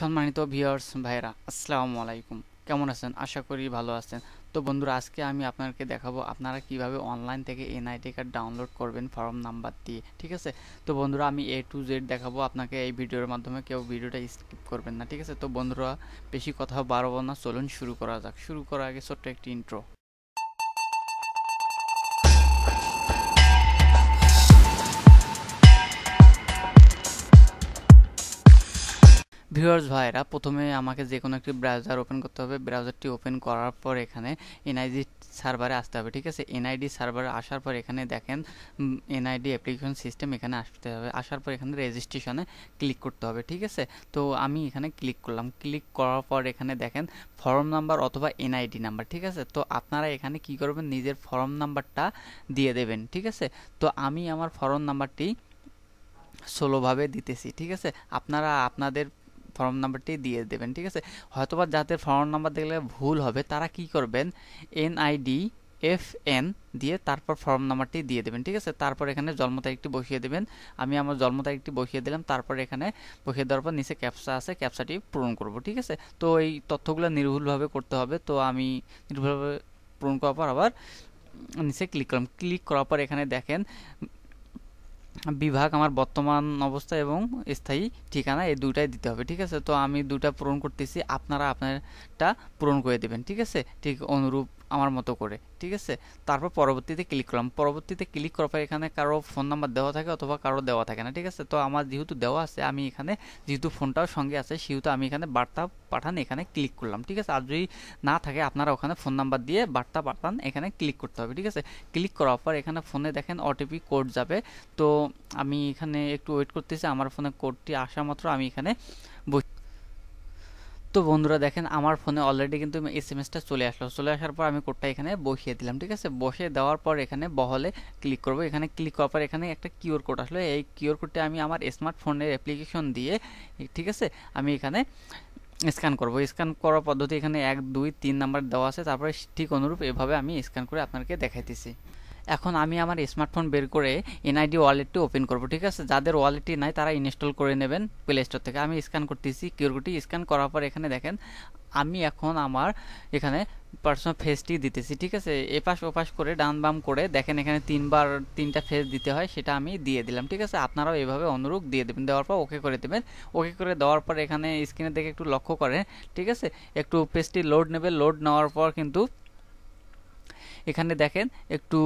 সম্মানিত ভিউয়ার্স ভাইরা আসসালামু আলাইকুম, কেমন আছেন? আশা করি ভালো আছেন। তো বন্ধুরা, আজকে আমি আপনাদেরকে দেখাবো আপনারা কিভাবে অনলাইন থেকে এনআইডি কার্ড ডাউনলোড করবেন ফর্ম নাম্বার দিয়ে। ঠিক আছে, তো বন্ধুরা আমি A to Z দেখাবো আপনাকে এই ভিডিওর মাধ্যমে, কেউ ভিডিওটা স্কিপ করবেন না। ঠিক আছে, তো বন্ধুরা বেশি কথা বাড়াবো না, চলুন শুরু করা যাক। শুরু করার আগে ছোট্ট একটি ইন্ট্রো। ভিউয়ার্স ভাইরা, প্রথমে আমাকে যে কোনো একটি ব্রাউজার ওপেন করতে হবে। ব্রাউজারটি ওপেন করার পর এখানে এনআইডি সার্ভারে আসতে হবে। ঠিক আছে, এনআইডি সার্ভারে আসার পর এখানে দেখেন এনআইডি অ্যাপ্লিকেশন সিস্টেম, এখানে আসতে হবে। আসার পর এখানে রেজিস্ট্রেশনে ক্লিক করতে হবে। ঠিক আছে, তো আমি এখানে ক্লিক করলাম। ক্লিক করার পর এখানে দেখেন ফর্ম নাম্বার অথবা এনআইডি নাম্বার। ঠিক আছে, তো আপনারা এখানে কি করবেন, নিজের ফর্ম নাম্বারটা দিয়ে দেবেন। ঠিক আছে, তো আমি আমার ফর্ম নাম্বারটি সোলোভাবে দিতেছি। ঠিক আছে, আপনারা আপনাদের ফর্ম নাম্বারটি দিয়ে দেবেন। ঠিক আছে, হয়তোবা যাদের ফর্ম নাম্বার দেখলে ভুল হবে তারা কি করবেন, NID FN দিয়ে তারপর ফর্ম নাম্বারটি দিয়ে দেবেন। ঠিক আছে, তারপর এখানে জন্ম তারিখটি বসিয়ে দেবেন। আমি আমার জন্ম তারিখটি বসিয়ে দিলাম। তারপর এখানে বসিয়ে দেওয়ার পর নিচে ক্যাপচা আছে, ক্যাপচাটি পূরণ করব। ঠিক আছে, তো এই তথ্যগুলো নির্ভুলভাবে করতে হবে। তো আমি নির্ভুলভাবে পূরণ করার পর আবার নিচে ক্লিক করলাম। ক্লিক করার পর এখানে দেখেন বিভাগ, আমার বর্তমান অবস্থা এবং স্থায়ী ঠিকানা, এই দুইটাই দিতে হবে। ঠিক আছে, তো আমি দুইটা পূরণ করতেছি, আপনারা আপনারটা পূরণ করে দেবেন। ঠিক আছে, ঠিক অনুরূপ আমার মতো করে। ঠিক আছে, তারপর পরবর্তীতে ক্লিক করলাম। পরবর্তীতে ক্লিক করার পর এখানে কারো ফোন নাম্বার দেওয়া থাকে অথবা কারো দেওয়া থাকে না। ঠিক আছে, তো আমার যেহেতু দেওয়া আছে, আমি এখানে যেহেতু ফোনটাও সঙ্গে আছে সেহেতু আমি এখানে বার্তা পাঠান এখানে ক্লিক করলাম। ঠিক আছে, আর যদি না থাকে আপনারা ওখানে ফোন নাম্বার দিয়ে বার্তা পাঠান এখানে ক্লিক করতে হবে। ঠিক আছে, ক্লিক করার পর এখানে ফোনে দেখেন OTP কোড যাবে। তো আমি এখানে একটু ওয়েট করতেছি, আমার ফোনে কোডটি আসা মাত্র আমি এখানে তো বন্ধুরা দেখেন আমার ফোনে অলরেডি কিন্তু SMS-টা চলে আসলো। চলে আসার পর আমি কোডটা এখানে বসিয়ে দিলাম। ঠিক আছে, বসিয়ে দেওয়ার পর এখানে বহলে ক্লিক করব। এখানে ক্লিক করার পর এখানে একটা কিউআর কোড আসলো। এই কিউআর কোডটা আমি আমার স্মার্টফোনের অ্যাপ্লিকেশন দিয়ে, ঠিক আছে, আমি এখানে স্ক্যান করব। স্ক্যান করার পদ্ধতি এখানে 1 2 3 নাম্বার দেওয়া আছে। তারপরে ঠিক অনুরূপ এভাবে আমি স্ক্যান করে আপনাদেরকে দেখাইতেছি। এখন আমি আমার স্মার্টফোন বের করে এনআইডি ওয়ালেটটি ওপেন করব। ঠিক আছে, যাদের ওয়ালেটটি নাই তারা ইনস্টল করে নেবেন প্লে স্টোর থেকে। আমি স্ক্যান করতেছি, কিউআর কোডটি স্ক্যান করার পর এখানে দেখেন আমি এখন আমার এখানে পার্সোনাল ফেসটি দিতেছি। ঠিক আছে, এপাশ ওপাশ করে ডান বাম করে দেখেন এখানে 3টা ফেস দিতে হয়, সেটা আমি দিয়ে দিলাম। ঠিক আছে, আপনারাও এভাবে অনুরূপ দিয়ে দেবেন। দেওয়ার পর ওকে করে দেবেন। ওকে করে দেওয়ার পর এখানে স্ক্রিনে দেখে একটু লক্ষ্য করেন। ঠিক আছে, একটু পেজটি লোড নেবে। লোড নেওয়ার পর কিন্তু এখানে দেখেন একটু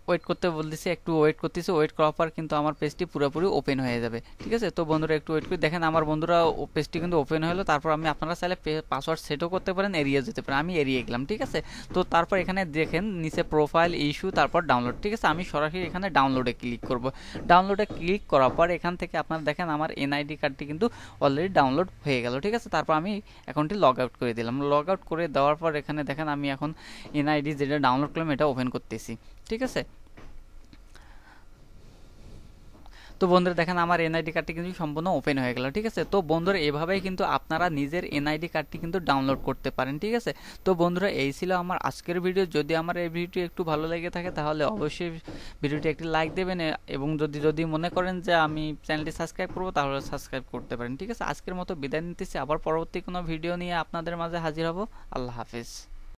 ওয়েট করতে বলতেছি, একটু ওয়েট করতেছি। ওয়েট করার পর কিন্তু আমার পেজটি পুরোপুরি ওপেন হয়ে যাবে। ঠিক আছে, তো বন্ধুরা একটু ওয়েট করে দেখেন আমার বন্ধুরা পেজটি কিন্তু ওপেন হলো। তারপর আমি আপনারা চাইলে পাসওয়ার্ড সেটও করতে পারেন, এড়িয়ে যেতে পারেন। আমি এড়িয়ে গেলাম। ঠিক আছে, তো তারপর এখানে দেখেন নিচে প্রোফাইল, ইস্যু, তারপর ডাউনলোড। ঠিক আছে, আমি সরাসরি এখানে ডাউনলোডে ক্লিক করব। ডাউনলোডে ক্লিক করার পর এখান থেকে আপনারা দেখেন আমার এনআইডি কার্ডটি কিন্তু অলরেডি ডাউনলোড হয়ে গেল। ঠিক আছে, তারপর আমি অ্যাকাউন্টটি লগ আউট করে দিলাম। লগ আউট করে দেওয়ার পর এখানে দেখেন আমি এখন এনআইডি যেটা ডাউনলোড করলাম এটা ওপেন করতেছি। ঠিক আছে, তো বন্ধুরা দেখেন আমার এনআইডি কার্ডটি কিন্তু সম্পূর্ণ ওপেন হয়ে গেল। ঠিক আছে, তো বন্ধুরা এভাবেই কিন্তু আপনারা নিজের এনআইডি কার্ডটি কিন্তু ডাউনলোড করতে পারেন। ঠিক আছে, তো বন্ধুরা এই ছিল আমার আজকের ভিডিও। যদি আমার এই ভিডিওটি একটু ভালো লেগে থাকে তাহলে অবশ্যই ভিডিওটি একটি লাইক দেবেন, এবং যদি মনে করেন যে আমি চ্যানেলটি সাবস্ক্রাইব করব তাহলে সাবস্ক্রাইব করতে পারেন। ঠিক আছে, আজকের মতো বিদায় নিতেছি, আবার পরবর্তী কোনো ভিডিও নিয়ে আপনাদের মাঝে হাজির হব। আল্লাহ হাফিজ।